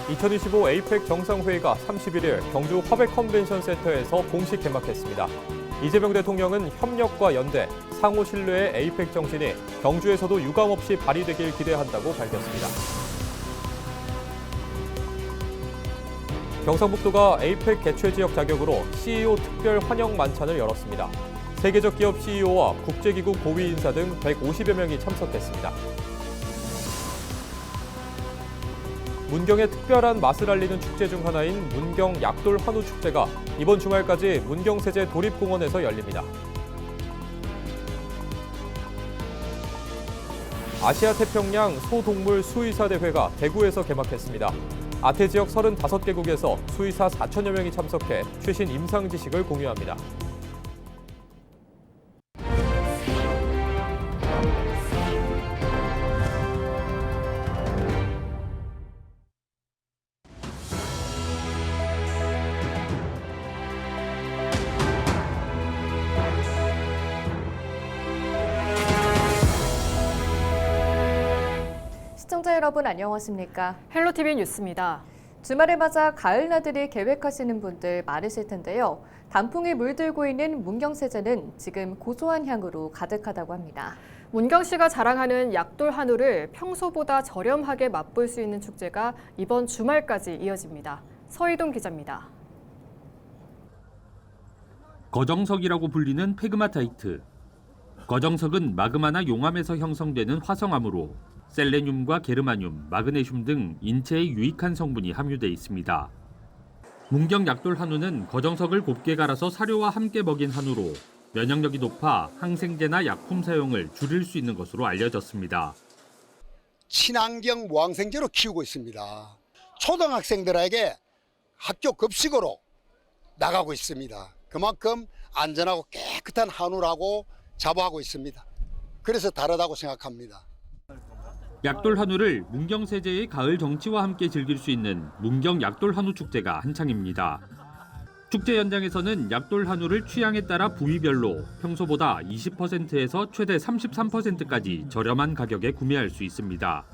2025 에이펙 정상회의가 31일 경주 화백 컨벤션 센터에서 공식 개막했습니다. 이재명 대통령은 협력과 연대, 상호 신뢰의 에이펙 정신이 경주에서도 유감없이 발휘되길 기대한다고 밝혔습니다. 경상북도가 에이펙 개최 지역 자격으로 CEO 특별 환영 만찬을 열었습니다. 세계적 기업 CEO와 국제기구 고위 인사 등 150여 명이 참석했습니다. 문경의 특별한 맛을 알리는 축제 중 하나인 문경 약돌 한우 축제가 이번 주말까지 문경세제 도립공원에서 열립니다. 아시아 태평양 소동물 수의사 대회가 대구에서 개막했습니다. 아태 지역 35개국에서 수의사 4천여 명이 참석해 최신 임상 지식을 공유합니다. 시청자 여러분 안녕하십니까? 헬로티비 뉴스입니다. 주말을 맞아 가을 나들이 계획하시는 분들 많으실 텐데요. 단풍이 물들고 있는 문경세제는 지금 고소한 향으로 가득하다고 합니다. 문경시가 자랑하는 약돌 한우를 평소보다 저렴하게 맛볼 수 있는 축제가 이번 주말까지 이어집니다. 서희동 기자입니다. 거정석이라고 불리는 페그마타이트. 거정석은 마그마나 용암에서 형성되는 화성암으로 셀레늄과 게르마늄, 마그네슘 등 인체에 유익한 성분이 함유돼 있습니다. 문경 약돌 한우는 거정석을 곱게 갈아서 사료와 함께 먹인 한우로 면역력이 높아 항생제나 약품 사용을 줄일 수 있는 것으로 알려졌습니다. 친환경 무항생제로 키우고 있습니다. 초등학생들에게 학교 급식으로 나가고 있습니다. 그만큼 안전하고 깨끗한 한우라고 자부하고 있습니다. 그래서 다르다고 생각합니다. 약돌 한우를 문경세제의 가을 정치와 함께 즐길 수 있는 문경 약돌 한우 축제가 한창입니다. 축제 현장에서는 약돌 한우를 취향에 따라 부위별로 평소보다 20%에서 최대 33%까지 저렴한 가격에 구매할 수 있습니다.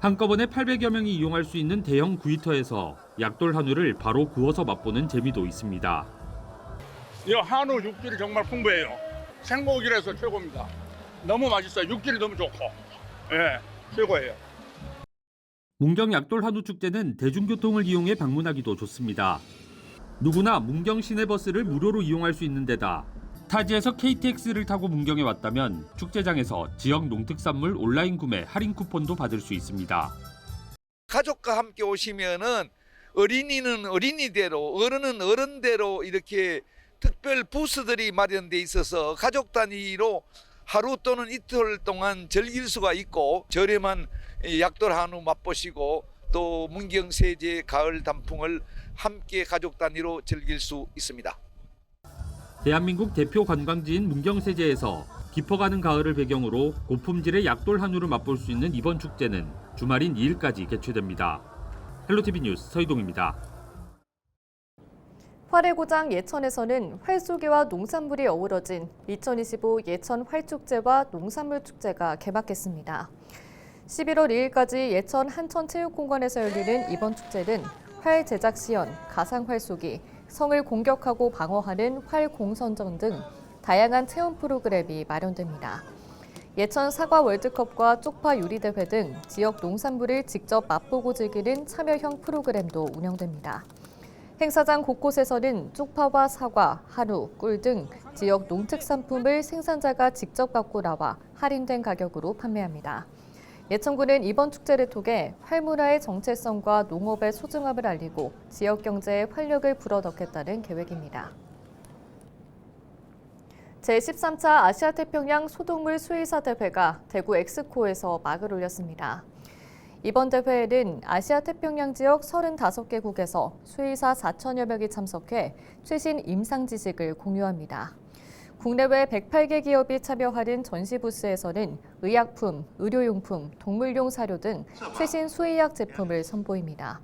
한꺼번에 800여 명이 이용할 수 있는 대형 구이터에서 약돌 한우를 바로 구워서 맛보는 재미도 있습니다. 이 한우 육질이 정말 풍부해요. 생고기라서 최고입니다. 너무 맛있어요. 육질이 너무 좋고. 예, 최고예요. 문경 약돌 한우 축제는 대중교통을 이용해 방문하기도 좋습니다. 누구나 문경 시내버스를 무료로 이용할 수 있는 데다 타지에서 KTX를 타고 문경에 왔다면 축제장에서 지역 농특산물 온라인 구매 할인 쿠폰도 받을 수 있습니다. 가족과 함께 오시면은 어린이는 어린이대로, 어른은 어른대로 이렇게 특별 부스들이 마련돼 있어서 가족 단위로 하루 또는 이틀 동안 즐길 수가 있고 저렴한 약돌 한우 맛보시고 또 문경세제 가을 단풍을 함께 가족 단위로 즐길 수 있습니다. 대한민국 대표 관광지인 문경세제에서 깊어가는 가을을 배경으로 고품질의 약돌 한우를 맛볼 수 있는 이번 축제는 주말인 2일까지 개최됩니다. 헬로티비 뉴스 서희동입니다. 활의 고장 예천에서는 활쏘기와 농산물이 어우러진 2025 예천 활축제와 농산물축제가 개막했습니다. 11월 2일까지 예천 한천체육공원에서 열리는 이번 축제는 활 제작 시연, 가상 활쏘기, 성을 공격하고 방어하는 활 공선전 등 다양한 체험 프로그램이 마련됩니다. 예천 사과 월드컵과 쪽파 요리대회 등 지역 농산물을 직접 맛보고 즐기는 참여형 프로그램도 운영됩니다. 행사장 곳곳에서는 쪽파와 사과, 한우, 꿀 등 지역 농특산품을 생산자가 직접 갖고 나와 할인된 가격으로 판매합니다. 예천구는 이번 축제를 통해 활문화의 정체성과 농업의 소중함을 알리고 지역 경제에 활력을 불어넣겠다는 계획입니다. 제13차 아시아태평양 소동물 수의사 대회가 대구 엑스코에서 막을 올렸습니다. 이번 대회에는 아시아태평양 지역 35개국에서 수의사 4천여 명이 참석해 최신 임상 지식을 공유합니다. 국내외 108개 기업이 참여하는 전시 부스에서는 의약품, 의료용품, 동물용 사료 등 최신 수의약 제품을 선보입니다.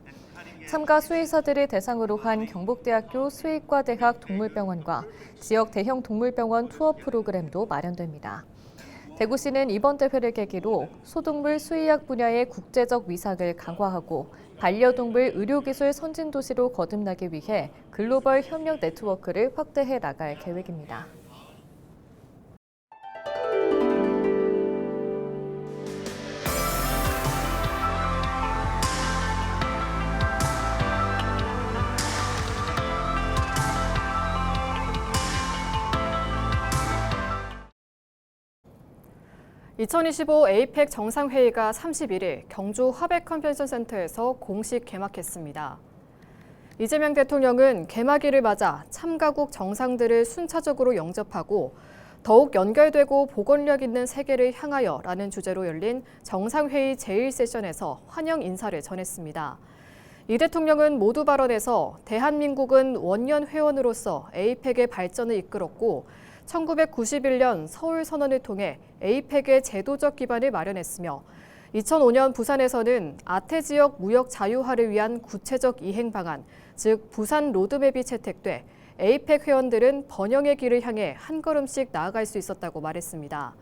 참가 수의사들을 대상으로 한 경북대학교 수의과대학 동물병원과 지역 대형 동물병원 투어 프로그램도 마련됩니다. 대구시는 이번 대회를 계기로 소동물 수의학 분야의 국제적 위상을 강화하고 반려동물 의료기술 선진도시로 거듭나기 위해 글로벌 협력 네트워크를 확대해 나갈 계획입니다. (2025) 에이펙 정상회의가 31일 경주 화백 컨벤션 센터에서 공식 개막했습니다. 이재명 대통령은 개막일을 맞아 참가국 정상들을 순차적으로 영접하고 더욱 연결되고 보건력 있는 세계를 향하여라는 주제로 열린 정상회의 제1세션에서 환영 인사를 전했습니다. 이 대통령은 모두 발언에서 대한민국은 원년 회원으로서 에이펙의 발전을 이끌었고 1991년 서울선언을 통해 에이펙의 제도적 기반을 마련했으며 2005년 부산에서는 아태지역 무역 자유화를 위한 구체적 이행 방안, 즉 부산 로드맵이 채택돼 에이펙 회원들은 번영의 길을 향해 한 걸음씩 나아갈 수 있었다고 말했습니다.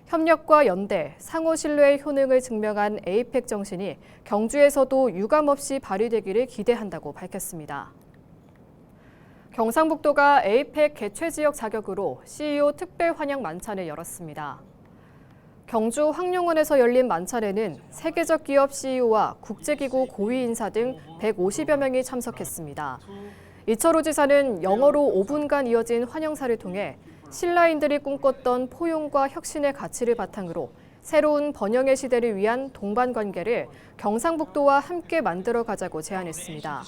협력과 연대, 상호 신뢰의 효능을 증명한 에이펙 정신이 경주에서도 유감없이 발휘되기를 기대한다고 밝혔습니다. 경상북도가 에이펙 개최 지역 자격으로 CEO 특별 환영 만찬을 열었습니다. 경주 황룡원에서 열린 만찬에는 세계적 기업 CEO와 국제기구 고위 인사 등 150여 명이 참석했습니다. 이철호 지사는 영어로 5분간 이어진 환영사를 통해 신라인들이 꿈꿨던 포용과 혁신의 가치를 바탕으로 새로운 번영의 시대를 위한 동반 관계를 경상북도와 함께 만들어 가자고 제안했습니다.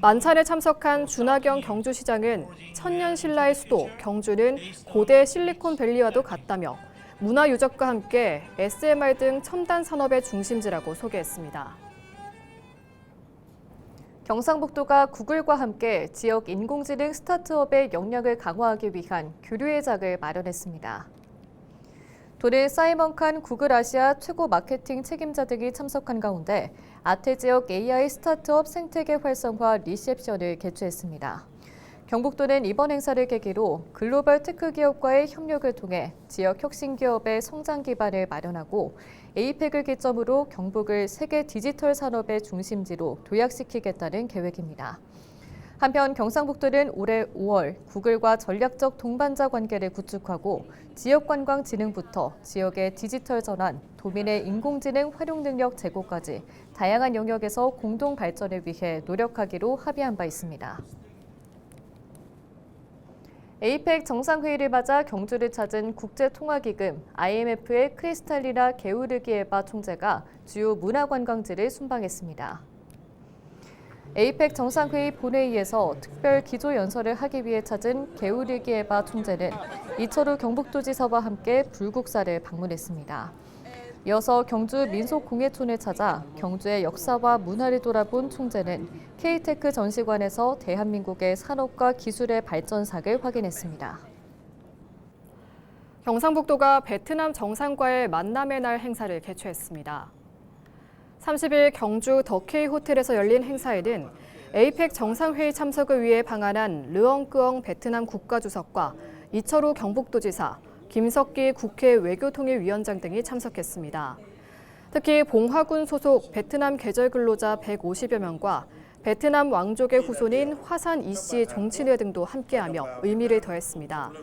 만찬에 참석한 준하경 경주시장은 천년 신라의 수도 경주는 고대 실리콘밸리와도 같다며 문화 유적과 함께 SMR 등 첨단 산업의 중심지라고 소개했습니다. 경상북도가 구글과 함께 지역 인공지능 스타트업의 역량을 강화하기 위한 교류의 장을 마련했습니다. 도를 사이먼 칸 구글 아시아 최고 마케팅 책임자 등이 참석한 가운데 아태 지역 AI 스타트업 생태계 활성화 리셉션을 개최했습니다. 경북도는 이번 행사를 계기로 글로벌 테크 기업과의 협력을 통해 지역 혁신 기업의 성장 기반을 마련하고 에이펙을 기점으로 경북을 세계 디지털 산업의 중심지로 도약시키겠다는 계획입니다. 한편 경상북도는 올해 5월 구글과 전략적 동반자 관계를 구축하고 지역관광진흥부터 지역의 디지털 전환, 도민의 인공지능 활용 능력 제고까지 다양한 영역에서 공동 발전을 위해 노력하기로 합의한 바 있습니다. 에이펙 정상회의를 맞아 경주를 찾은 국제통화기금 IMF의 크리스탈리나 게우르기에바 총재가 주요 문화관광지를 순방했습니다. 에이펙 정상회의 본회의에서 특별 기조연설을 하기 위해 찾은 게우르기에바 총재는 이철우 경북도지사와 함께 불국사를 방문했습니다. 이어서 경주 민속공예촌을 찾아 경주의 역사와 문화를 돌아본 총재는 K테크 전시관에서 대한민국의 산업과 기술의 발전상을 확인했습니다. 경상북도가 베트남 정상과의 만남의 날 행사를 개최했습니다. 30일 경주 더케이 호텔에서 열린 행사에는 에이펙 정상회의 참석을 위해 방한한 르엉끄엉 베트남 국가주석과 이철우 경북도지사, 김석기 국회 외교통일위원장 등이 참석했습니다. 특히 봉화군 소속 베트남 계절 근로자 150여 명과 베트남 왕족의 후손인 화산 이씨 종친회 등도 함께하며 의미를 더했습니다.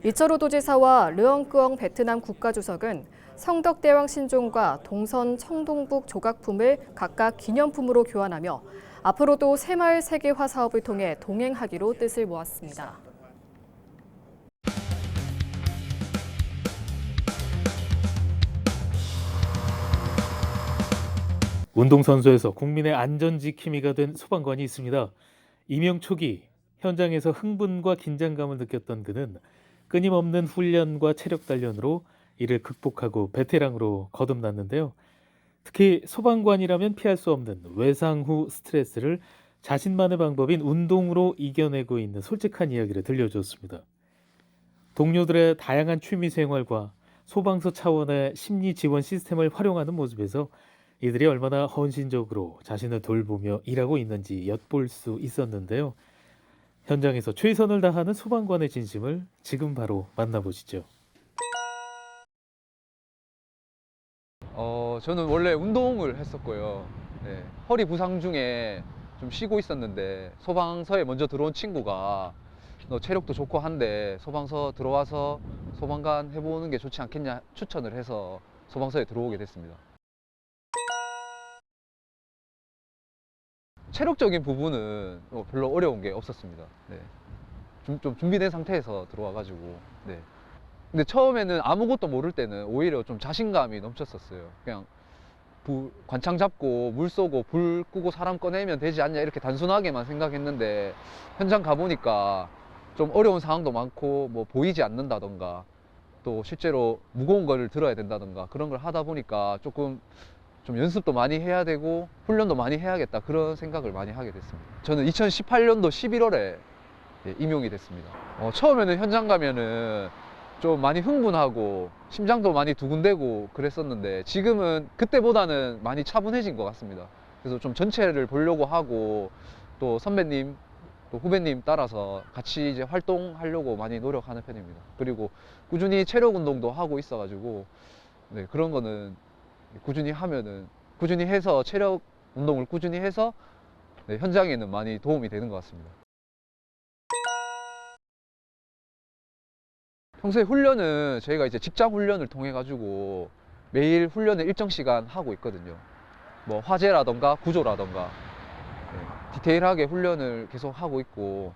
이철우 도지사와 르엉끄엉 베트남 국가주석은 성덕대왕 신종과 동선 청동북 조각품을 각각 기념품으로 교환하며 앞으로도 새마을 세계화 사업을 통해 동행하기로 뜻을 모았습니다. 운동선수에서 국민의 안전지킴이가 된 소방관이 있습니다. 임용 초기 현장에서 흥분과 긴장감을 느꼈던 그는 끊임없는 훈련과 체력 단련으로 이를 극복하고 베테랑으로 거듭났는데요. 특히 소방관이라면 피할 수 없는 외상 후 스트레스를 자신만의 방법인 운동으로 이겨내고 있는 솔직한 이야기를 들려주었습니다. 동료들의 다양한 취미 생활과 소방서 차원의 심리 지원 시스템을 활용하는 모습에서 이들이 얼마나 헌신적으로 자신을 돌보며 일하고 있는지 엿볼 수 있었는데요. 현장에서 최선을 다하는 소방관의 진심을 지금 바로 만나보시죠. 저는 원래 운동을 했었고요. 네, 허리 부상 중에 좀 쉬고 있었는데 소방서에 먼저 들어온 친구가 너 체력도 좋고 한데 소방서 들어와서 소방관 해보는 게 좋지 않겠냐 추천을 해서 소방서에 들어오게 됐습니다. 체력적인 부분은 별로 어려운 게 없었습니다. 네. 좀 준비된 상태에서 들어와가지고. 네. 근데 처음에는 아무것도 모를 때는 오히려 좀 자신감이 넘쳤었어요. 그냥 관창 잡고 물 쏘고 불 끄고 사람 꺼내면 되지 않냐 이렇게 단순하게만 생각했는데 현장 가보니까 좀 어려운 상황도 많고 뭐 보이지 않는다던가 또 실제로 무거운 거를 들어야 된다던가 그런 걸 하다 보니까 조금 좀 연습도 많이 해야 되고 훈련도 많이 해야겠다 그런 생각을 많이 하게 됐습니다. 저는 2018년도 11월에 임용이 됐습니다. 처음에는 현장 가면은 좀 많이 흥분하고 심장도 많이 두근대고 그랬었는데 지금은 그때보다는 많이 차분해진 것 같습니다. 그래서 좀 전체를 보려고 하고 또 선배님 또 후배님 따라서 같이 이제 활동하려고 많이 노력하는 편입니다. 그리고 꾸준히 체력 운동도 하고 있어가지고 네, 그런 거는 꾸준히 하면은 꾸준히 해서 체력 운동을 꾸준히 해서 네, 현장에는 많이 도움이 되는 것 같습니다. 평소에 훈련은 저희가 이제 직장 훈련을 통해 가지고 매일 훈련을 일정 시간 하고 있거든요. 뭐 화재라던가 구조라던가 네, 디테일하게 훈련을 계속 하고 있고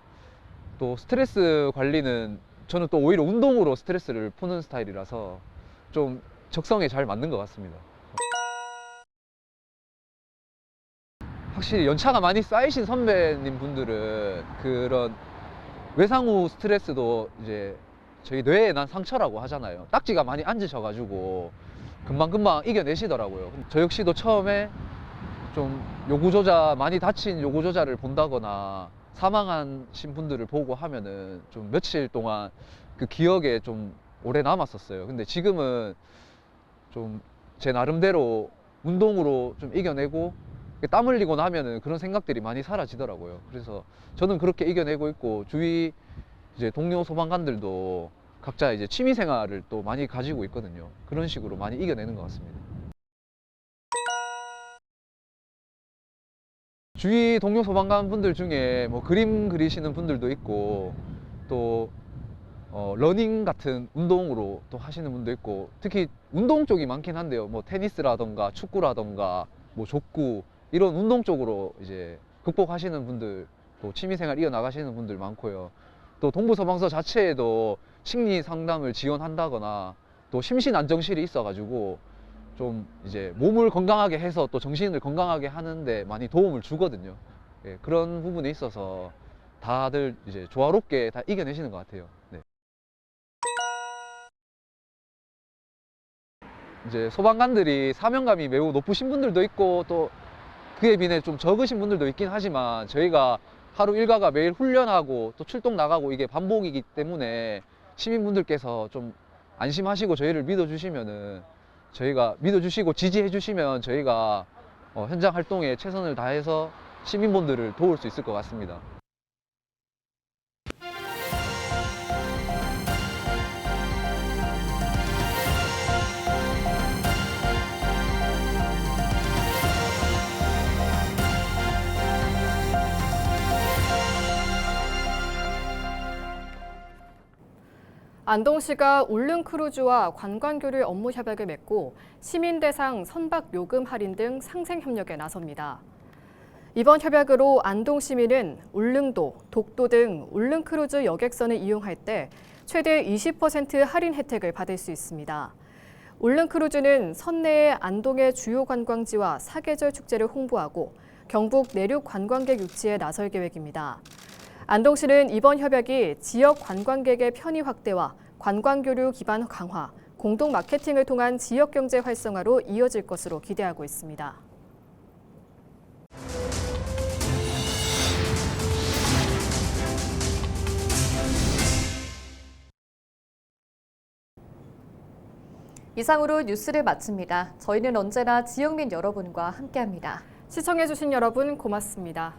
또 스트레스 관리는 저는 또 오히려 운동으로 스트레스를 푸는 스타일이라서 좀 적성에 잘 맞는 것 같습니다. 확실히 연차가 많이 쌓이신 선배님 분들은 그런 외상 후 스트레스도 이제 저희 뇌에 난 상처라고 하잖아요. 딱지가 많이 앉으셔가지고 금방금방 이겨내시더라고요. 저 역시도 처음에 좀 요구조자, 많이 다친 요구조자를 본다거나 사망하신 분들을 보고 하면은 좀 며칠 동안 그 기억에 좀 오래 남았었어요. 근데 지금은 좀 제 나름대로 운동으로 좀 이겨내고 땀 흘리고 나면은 그런 생각들이 많이 사라지더라고요. 그래서 저는 그렇게 이겨내고 있고 주위 이제 동료 소방관들도 각자 이제 취미 생활을 또 많이 가지고 있거든요. 그런 식으로 많이 이겨내는 것 같습니다. 주위 동료 소방관 분들 중에 뭐 그림 그리시는 분들도 있고 또 러닝 같은 운동으로 또 하시는 분도 있고 특히 운동 쪽이 많긴 한데요. 뭐 테니스라던가 축구라던가 뭐 족구 이런 운동 쪽으로 이제 극복하시는 분들 또 취미생활 이어나가시는 분들 많고요. 또 동부소방서 자체에도 심리 상담을 지원한다거나 또 심신안정실이 있어가지고 좀 이제 몸을 건강하게 해서 또 정신을 건강하게 하는데 많이 도움을 주거든요. 예, 그런 부분에 있어서 다들 이제 조화롭게 다 이겨내시는 것 같아요. 네. 이제 소방관들이 사명감이 매우 높으신 분들도 있고 또 그에 비해 좀 적으신 분들도 있긴 하지만 저희가 하루 일과가 매일 훈련하고 또 출동 나가고 이게 반복이기 때문에 시민분들께서 좀 안심하시고 저희를 믿어주시면은 저희가 믿어주시고 지지해주시면 저희가 현장 활동에 최선을 다해서 시민분들을 도울 수 있을 것 같습니다. 안동시가 울릉크루즈와 관광교류 업무 협약을 맺고 시민 대상 선박 요금 할인 등 상생 협력에 나섭니다. 이번 협약으로 안동 시민은 울릉도, 독도 등 울릉크루즈 여객선을 이용할 때 최대 20% 할인 혜택을 받을 수 있습니다. 울릉크루즈는 선내에 안동의 주요 관광지와 사계절 축제를 홍보하고 경북 내륙 관광객 유치에 나설 계획입니다. 안동시는 이번 협약이 지역 관광객의 편의 확대와 관광교류 기반 강화, 공동 마케팅을 통한 지역 경제 활성화로 이어질 것으로 기대하고 있습니다. 이상으로 뉴스를 마칩니다. 저희는 언제나 지역 민 여러분과 함께합니다. 시청해주신 여러분 고맙습니다.